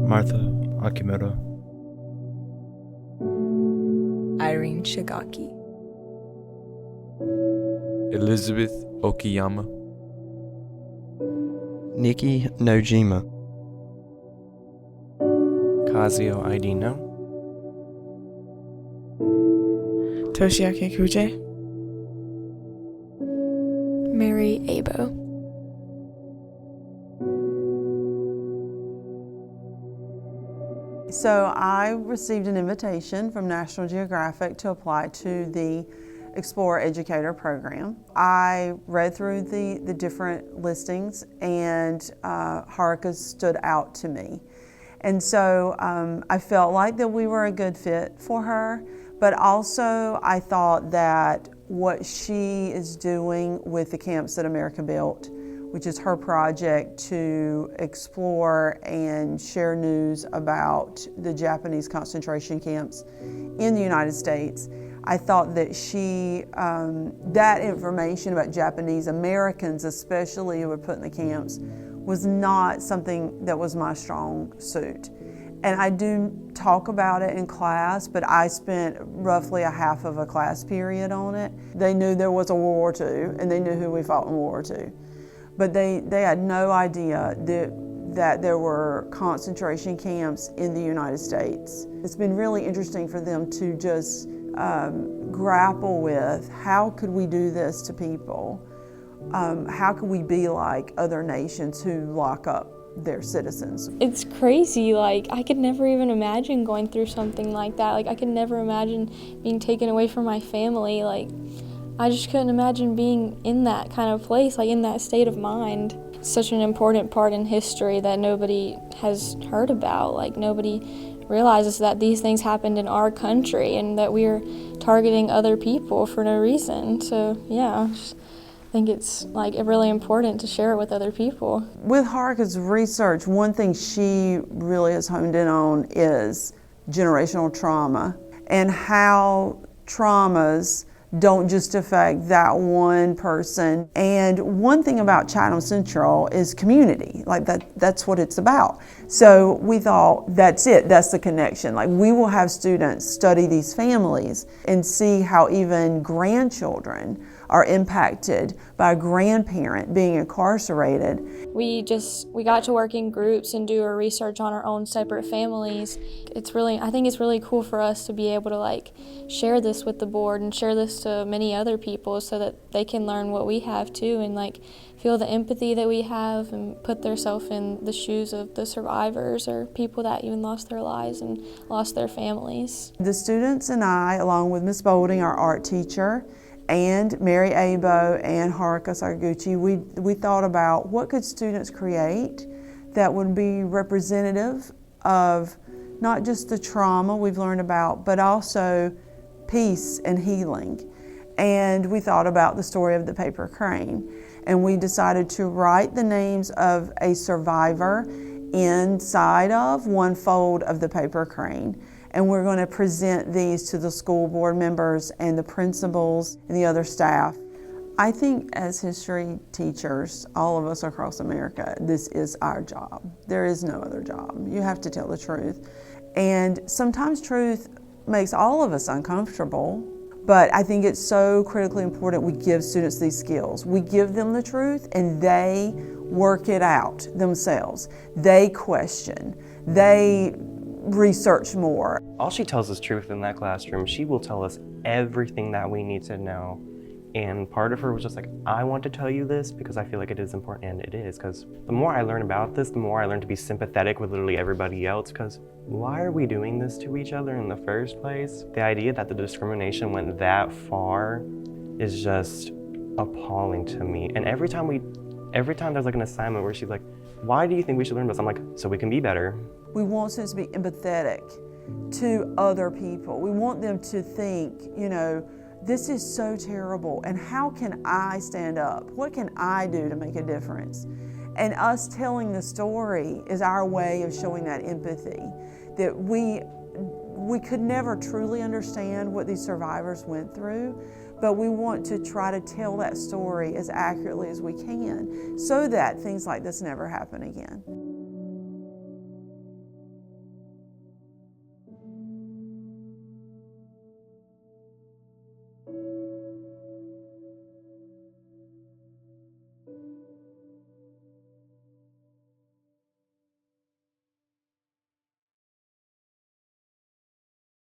Martha Akimoto, Irene Shigaki, Elizabeth Okiyama, Nikki Nojima, Kazio Aidino, Toshiaki Kuje, Mary Abo. So I received an invitation from National Geographic to apply to the Explorer Educator program. I read through the different listings, and Haruka stood out to me. And so I felt like that we were a good fit for her, but also I thought that what she is doing with the Camps That America Built, which is her project to explore and share news about the Japanese concentration camps in the United States. I thought that that information about Japanese Americans, especially who were put in the camps, was not something that was my strong suit. And I do talk about it in class, but I spent roughly a half of a class period on it. They knew there was a World War II, and they knew who we fought in World War II. But they had no idea that there were concentration camps in the United States. It's been really interesting for them to just grapple with, how could we do this to people? How could we be like other nations who lock up their citizens? It's crazy. Like, I could never even imagine going through something like that. Like, I could never imagine being taken away from my family. Like, I just couldn't imagine being in that kind of place, like in that state of mind. It's such an important part in history that nobody has heard about. Like, nobody realizes that these things happened in our country and that we're targeting other people for no reason. So yeah, I just think it's like really important to share it with other people. With Haruka's research, one thing she really has honed in on is generational trauma and how traumas don't just affect that one person. And one thing about Chatham Central is community, like that's what it's about. So we thought, that's it, that's the connection. Like, we will have students study these families and see how even grandchildren are impacted by a grandparent being incarcerated. We got to work in groups and do our research on our own separate families. I think it's really cool for us to be able to like share this with the board and share this to many other people so that they can learn what we have too and like feel the empathy that we have and put themselves in the shoes of the survivors or people that even lost their lives and lost their families. The students and I, along with Ms. Bolding, our art teacher, and Mary Abo and Haruka Sakaguchi, we thought about what could students create that would be representative of not just the trauma we've learned about, but also peace and healing. And we thought about the story of the paper crane. And we decided to write the names of a survivor inside of one fold of the paper crane. And we're going to present these to the school board members and the principals and the other staff. I think as history teachers, all of us across America, this is our job. There is no other job. You have to tell the truth. And sometimes truth makes all of us uncomfortable, but I think it's so critically important we give students these skills. We give them the truth and they work it out themselves. They question, they research more. All she tells us truth in that classroom. She will tell us everything that we need to know. And part of her was just like, I want to tell you this because I feel like it is important, and it is, because the more I learn about this, the more I learn to be sympathetic with literally everybody else, because why are we doing this to each other in the first place? The idea that the discrimination went that far is just appalling to me. And every time there's like an assignment where she's like, why do you think we should learn this? I'm like, so we can be better. We want students to be empathetic to other people. We want them to think, this is so terrible, and how can I stand up? What can I do to make a difference? And us telling the story is our way of showing that empathy, that we could never truly understand what these survivors went through, but we want to try to tell that story as accurately as we can so that things like this never happen again.